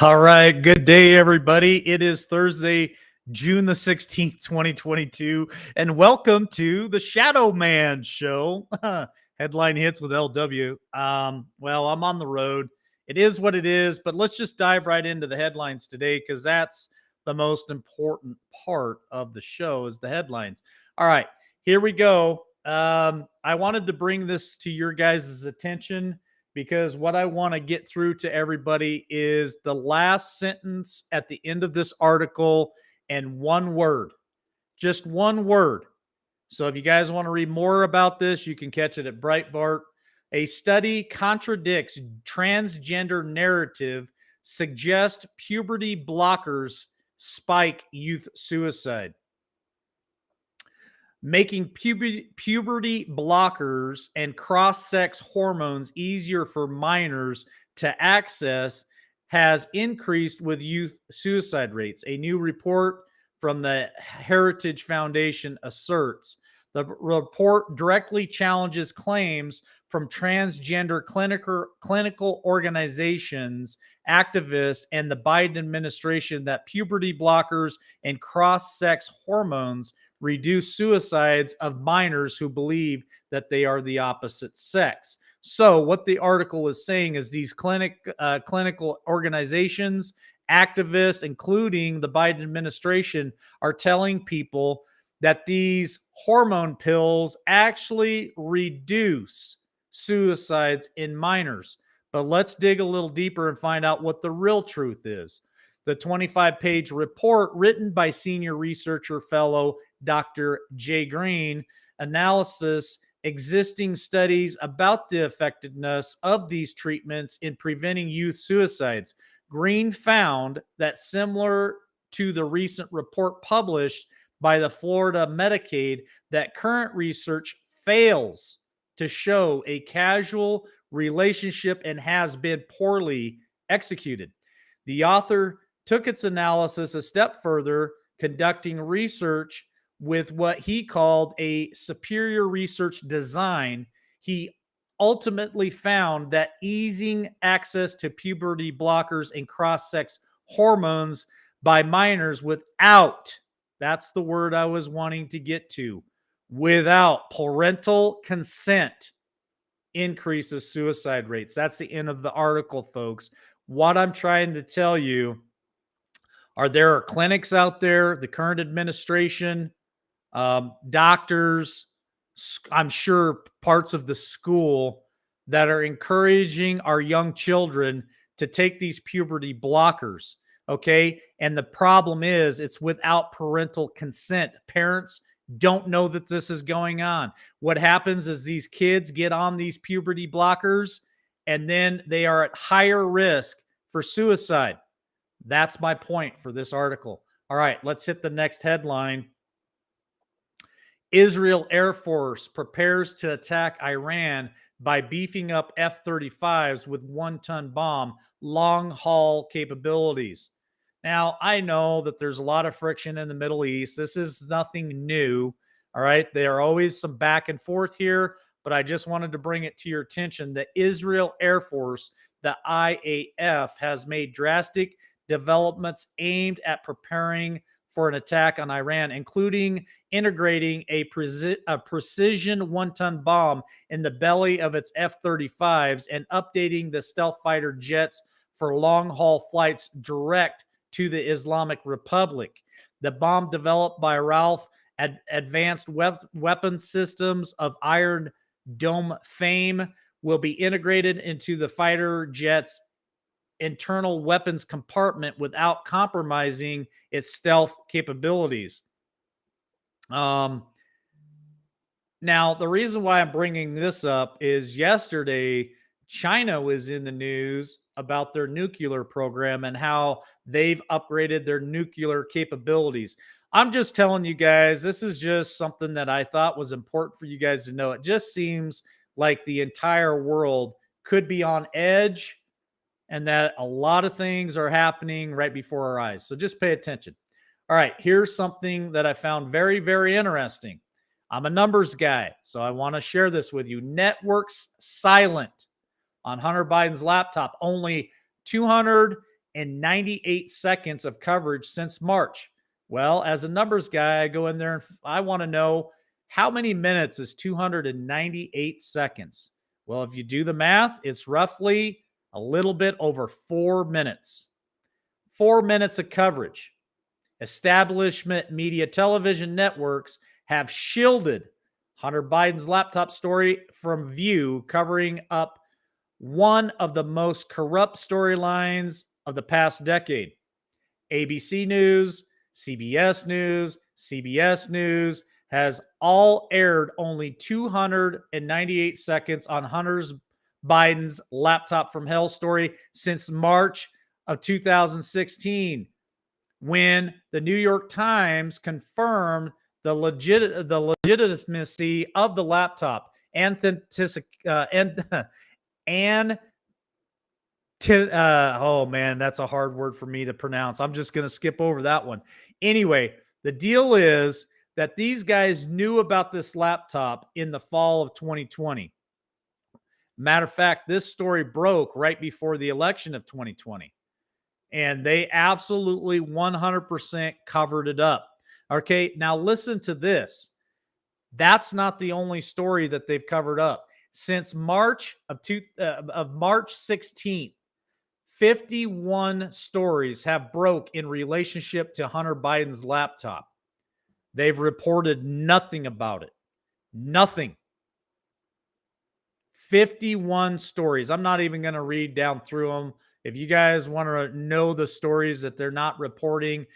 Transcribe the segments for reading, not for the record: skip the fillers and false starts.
All right. Good day, everybody. It is Thursday, June the 16th, 2022, and welcome to the Shadow Man Show. Headline hits with LW. Well, I'm on the road. It is what it is, but let's just dive right into the headlines today because that's the most important part of the show is the headlines. All right, here we go. I wanted to bring this to your guys' attention because what I want to get through to everybody is the last sentence at the end of this article and one word, just one word. So if you guys want to read more about this, you can catch it at Breitbart. A study contradicts transgender narrative, suggests puberty blockers spike youth suicide. Making puberty blockers and cross-sex hormones easier for minors to access has increased with youth suicide rates. A new report from the Heritage Foundation asserts. The report directly challenges claims from transgender clinical organizations, activists, and the Biden administration that puberty blockers and cross-sex hormones reduce suicides of minors who believe that they are the opposite sex. So, what the article is saying is these clinical organizations, activists, including the Biden administration, are telling people that these hormone pills actually reduce suicides in minors. But let's dig a little deeper and find out what the real truth is. The 25-page report written by senior researcher fellow Dr. Jay Green analysis existing studies about the effectiveness of these treatments in preventing youth suicides. Green found that similar to the recent report published by the Florida Medicaid, that current research fails to show a causal relationship and has been poorly executed. The author took its analysis a step further, conducting research with what he called a superior research design. He ultimately found that easing access to puberty blockers and cross-sex hormones by minors without, that's the word I was wanting to get to, without parental consent increases suicide rates. That's the end of the article, folks. What I'm trying to tell you are there are clinics out there, the current administration, doctors, I'm sure parts of the school that are encouraging our young children to take these puberty blockers. Okay. And the problem is it's without parental consent. Parents don't know that this is going on. What happens is these kids get on these puberty blockers and then they are at higher risk for suicide. That's my point for this article. All right, let's hit the next headline. Israel Air Force prepares to attack Iran by beefing up F-35s with one-ton bomb, long-haul capabilities. Now, I know that there's a lot of friction in the Middle East. This is nothing new, all right? There are always some back and forth here, but I just wanted to bring it to your attention that Israel Air Force, the IAF, has made drastic developments aimed at preparing for an attack on Iran, including integrating a precision one-ton bomb in the belly of its F-35s and updating the stealth fighter jets for long-haul flights direct to the Islamic Republic. The bomb, developed by Ralph Advanced Weapon Systems of Iron Dome fame, will be integrated into the fighter jet's internal weapons compartment without compromising its stealth capabilities. Now, the reason why I'm bringing this up is yesterday, China was in the news about their nuclear program and how they've upgraded their nuclear capabilities. I'm just telling you guys, this is just something that I thought was important for you guys to know. It just seems like the entire world could be on edge and that a lot of things are happening right before our eyes. So just pay attention. All right, here's something that I found very, very interesting. I'm a numbers guy, so I want to share this with you. Networks silent on Hunter Biden's laptop. Only 200 298 of coverage since March. Well, as a numbers guy, I go in there and I want to know how many minutes is 298 seconds. Well, if you do the math, it's roughly a little bit over 4 minutes. 4 minutes of coverage. Establishment media television networks have shielded Hunter Biden's laptop story from view, covering up one of the most corrupt storylines of the past decade. ABC News, CBS News, CBS News has all aired only 298 seconds on Hunter's Biden's laptop from hell story since March of 2016, when the New York Times confirmed the legitimacy of the laptop and oh man, that's a hard word for me to pronounce. I'm just going to skip over that one. Anyway, the deal is that these guys knew about this laptop in the fall of 2020. Matter of fact, this story broke right before the election of 2020. And they absolutely 100% covered it up. Okay, now listen to this. That's not the only story that they've covered up. Since March of March 16th, 51 stories have broke in relationship to Hunter Biden's laptop. They've reported nothing about it. Nothing. 51 stories. I'm not even going to read down through them. If you guys want to know the stories that they're not reporting,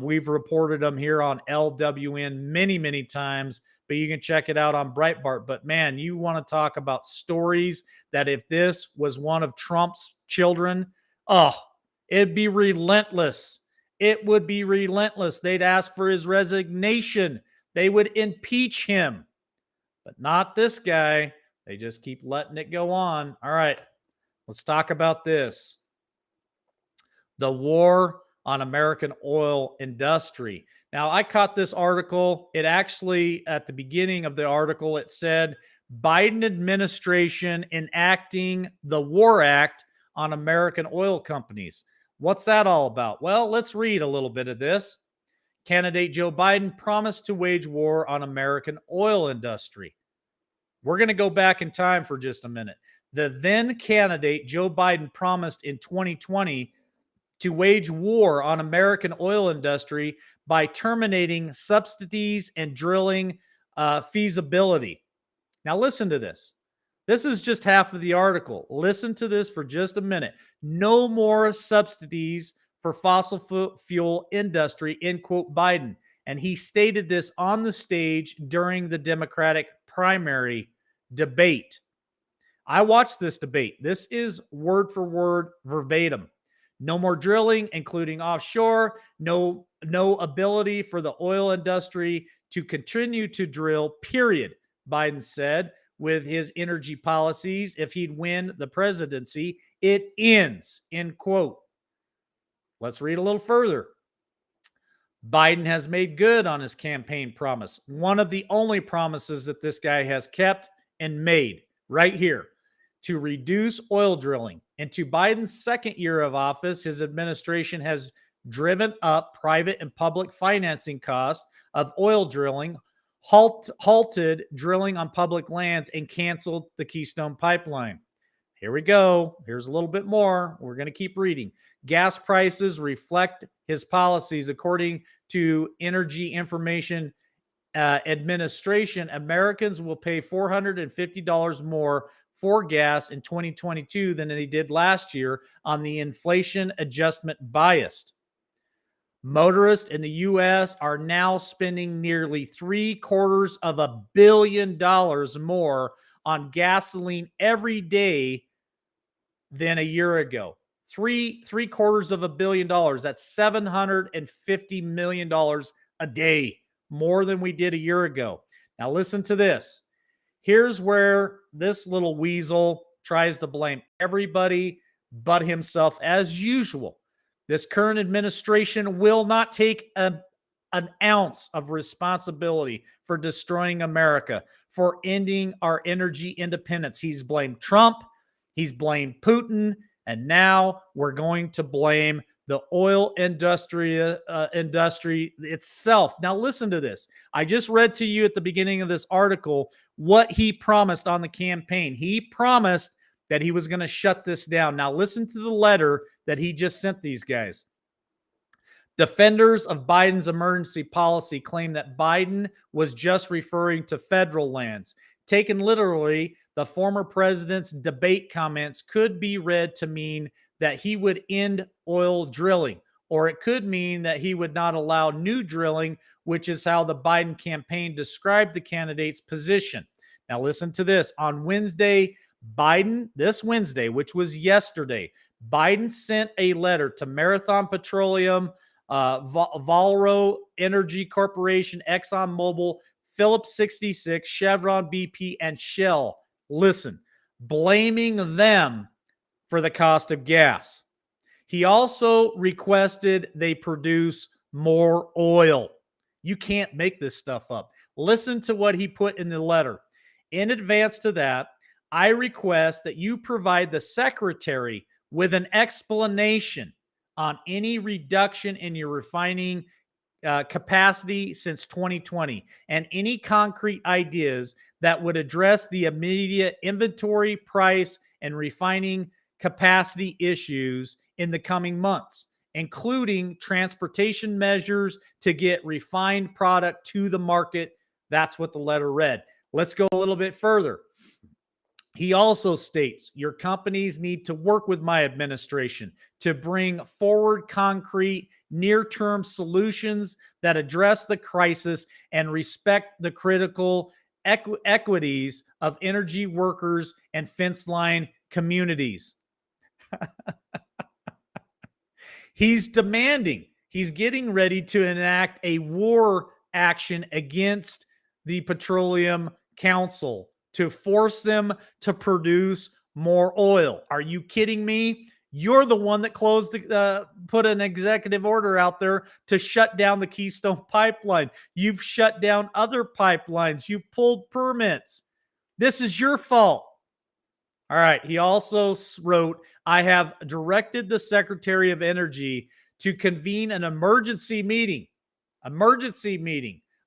we've reported them here on LWN many, many times, but you can check it out on Breitbart. But man, you want to talk about stories that if this was one of Trump's children, oh, it'd be relentless. It would be relentless. They'd ask for his resignation. They would impeach him, but not this guy. They just keep letting it go on. All right, let's talk about this. The war on American oil industry. Now, I caught this article. It actually, at the beginning of the article, it said Biden administration enacting the War Act on American oil companies. What's that all about? Well, let's read a little bit of this. Candidate Joe Biden promised to wage war on American oil industry. We're going to go back in time for just a minute. The then candidate Joe Biden promised in 2020 to wage war on American oil industry by terminating subsidies and drilling feasibility. Now listen to this. This is just half of the article. Listen to this for just a minute. No more subsidies for fossil fuel industry, end quote, Biden. And he stated this on the stage during the Democratic primary debate. I watched this debate. This is word for word verbatim. No more drilling, including offshore. No ability for the oil industry to continue to drill, period, Biden said. With his energy policies, if he'd win the presidency, it ends, end quote. Let's read a little further. Biden has made good on his campaign promise. One of the only promises that this guy has kept and made right here, to reduce oil drilling. And to Biden's second year of office, his administration has driven up private and public financing costs of oil drilling, halted drilling on public lands, and canceled the Keystone Pipeline. Here we go. Here's a little bit more. We're going to keep reading. Gas prices reflect his policies. According to Energy Information Administration, Americans will pay $450 more for gas in 2022 than they did last year on the inflation adjustment bias. Motorists in the U.S. are now spending nearly $750 million more on gasoline every day than a year ago. $750 million. That's $750 million a day, more than we did a year ago. Now listen to this. Here's where this little weasel tries to blame everybody but himself as usual. This current administration will not take an ounce of responsibility for destroying America, for ending our energy independence. He's blamed Trump. He's blamed Putin. And now we're going to blame the oil industry itself. Now, listen to this. I just read to you at the beginning of this article what he promised on the campaign. He promised that he was going to shut this down. Now, listen to the letter that he just sent these guys. Defenders of Biden's emergency policy claim that Biden was just referring to federal lands. Taken literally, the former president's debate comments could be read to mean that he would end oil drilling, or it could mean that he would not allow new drilling, which is how the Biden campaign described the candidate's position. Now, listen to this. On Wednesday, this Wednesday, which was yesterday, Biden sent a letter to Marathon Petroleum, Valero Energy Corporation, ExxonMobil, Phillips 66, Chevron, BP, and Shell. Listen, blaming them for the cost of gas. He also requested they produce more oil. You can't make this stuff up. Listen to what he put in the letter. In advance to that, I request that you provide the secretary with an explanation on any reduction in your refining capacity since 2020 and any concrete ideas that would address the immediate inventory, price, and refining capacity issues in the coming months, including transportation measures to get refined product to the market. That's what the letter read. Let's go a little bit further. He also states your companies need to work with my administration to bring forward concrete near-term solutions that address the crisis and respect the critical equities of energy workers and fence line communities. He's getting ready to enact a war action against the Petroleum Council to force them to produce more oil. Are you kidding me? You're the one that put an executive order out there to shut down the Keystone Pipeline. You've shut down other pipelines. You've pulled permits. This is your fault. All right. He also wrote, I have directed the Secretary of Energy to convene an emergency meeting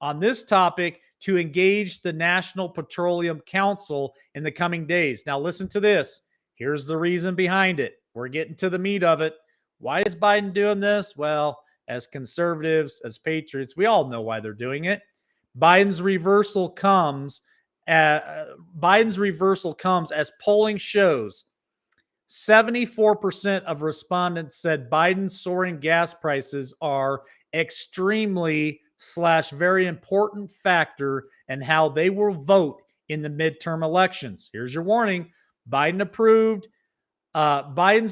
on this topic to engage the National Petroleum Council in the coming days. Now, listen to this. Here's the reason behind it. We're getting to the meat of it. Why is Biden doing this? Well, as conservatives, as patriots, we all know why they're doing it. Biden's reversal comes as polling shows 74% of respondents said Biden's soaring gas prices are extremely very important factor in how they will vote in the midterm elections. Here's your warning. Biden's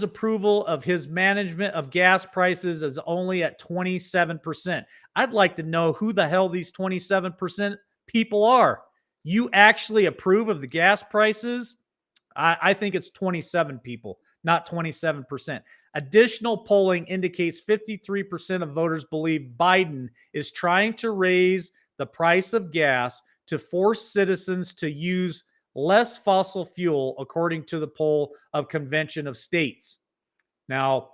approval of his management of gas prices is only at 27%. I'd like to know who the hell these 27% people are. You actually approve of the gas prices? I think it's 27 people, not 27%. Additional polling indicates 53% of voters believe Biden is trying to raise the price of gas to force citizens to use less fossil fuel, according to the poll of Convention of States. Now,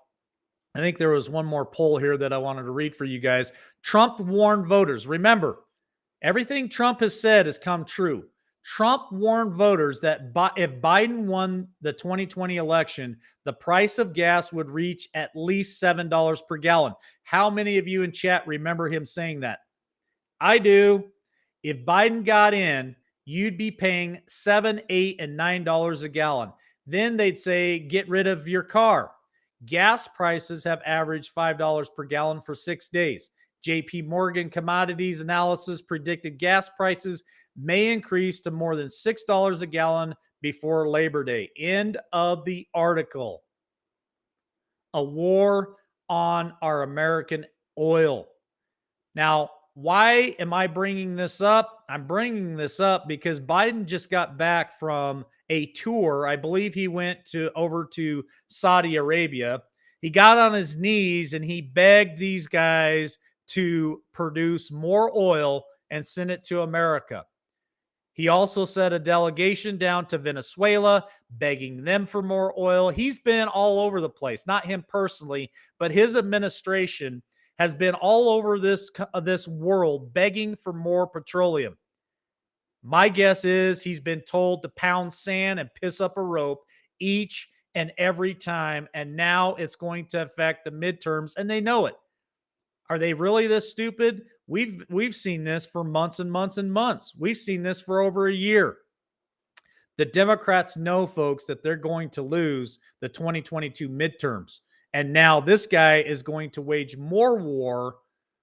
I think there was one more poll here that I wanted to read for you guys. Trump warned voters. Remember, everything Trump has said has come true. Trump warned voters that if Biden won the 2020 election, the price of gas would reach at least $7 per gallon. How many of you in chat remember him saying that? I do. If Biden got in, you'd be paying $7, $8, and $9 a gallon. Then they'd say, get rid of your car. Gas prices have averaged $5 per gallon for 6 days. JP Morgan Commodities Analysis predicted gas prices may increase to more than $6 a gallon before Labor Day. End of the article. A war on our American oil. Now, why am I bringing this up? I'm bringing this up because Biden just got back from a tour. I believe he went over to Saudi Arabia. He got on his knees and he begged these guys to produce more oil and send it to America. He also sent a delegation down to Venezuela, begging them for more oil. He's been all over the place, not him personally, but his administration has been all over this world begging for more petroleum. My guess is he's been told to pound sand and piss up a rope each and every time, and now it's going to affect the midterms, and they know it. Are they really this stupid? We've seen this for months and months and months. We've seen this for over a year. The Democrats know, folks, that they're going to lose the 2022 midterms. And now this guy is going to wage more war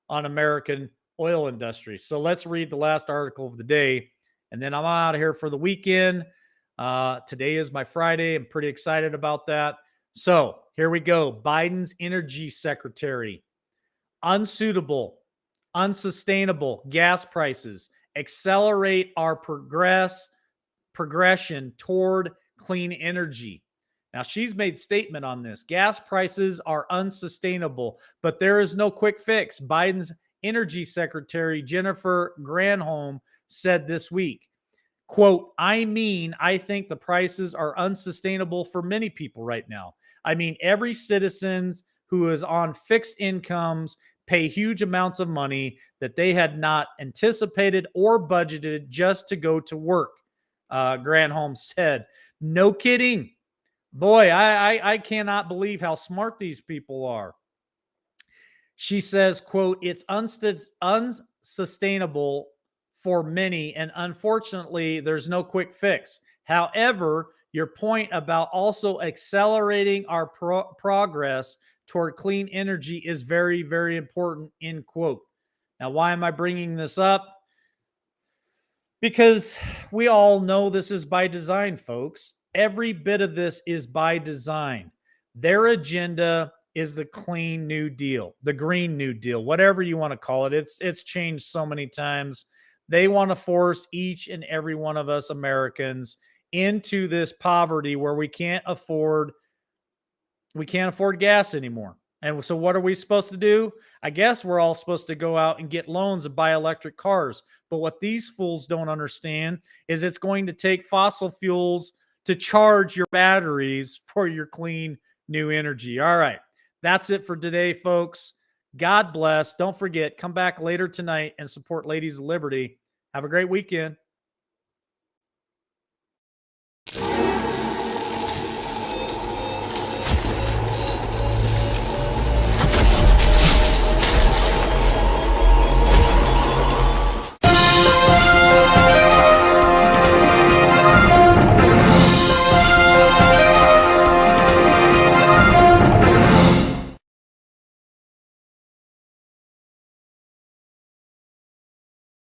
on American oil industry. So let's read the last article of the day, and then I'm out of here for the weekend. Today is my Friday. I'm pretty excited about that. So here we go. Biden's energy secretary: unsuitable, unsustainable gas prices accelerate our progression toward clean energy. Now, she's made statement on this. Gas prices are unsustainable, but there is no quick fix. Biden's energy secretary, Jennifer Granholm, said this week, quote, I think the prices are unsustainable for many people right now. I mean, every citizen who is on fixed incomes pay huge amounts of money that they had not anticipated or budgeted just to go to work. Granholm said, no kidding. Boy, I cannot believe how smart these people are. She says, quote, it's unsustainable for many, and unfortunately, there's no quick fix. However, your point about also accelerating our progress toward clean energy is very, very important, end quote. Now, why am I bringing this up? Because we all know this is by design, folks. Every bit of this is by design. Their agenda is the clean new deal, the green new deal, whatever you want to call it. It's changed so many times. They want to force each and every one of us Americans into this poverty where we can't afford gas anymore. And so what are we supposed to do? I guess we're all supposed to go out and get loans and buy electric cars. But what these fools don't understand is it's going to take fossil fuels to charge your batteries for your clean new energy. All right. That's it for today, folks. God bless. Don't forget, come back later tonight and support Ladies of Liberty. Have a great weekend.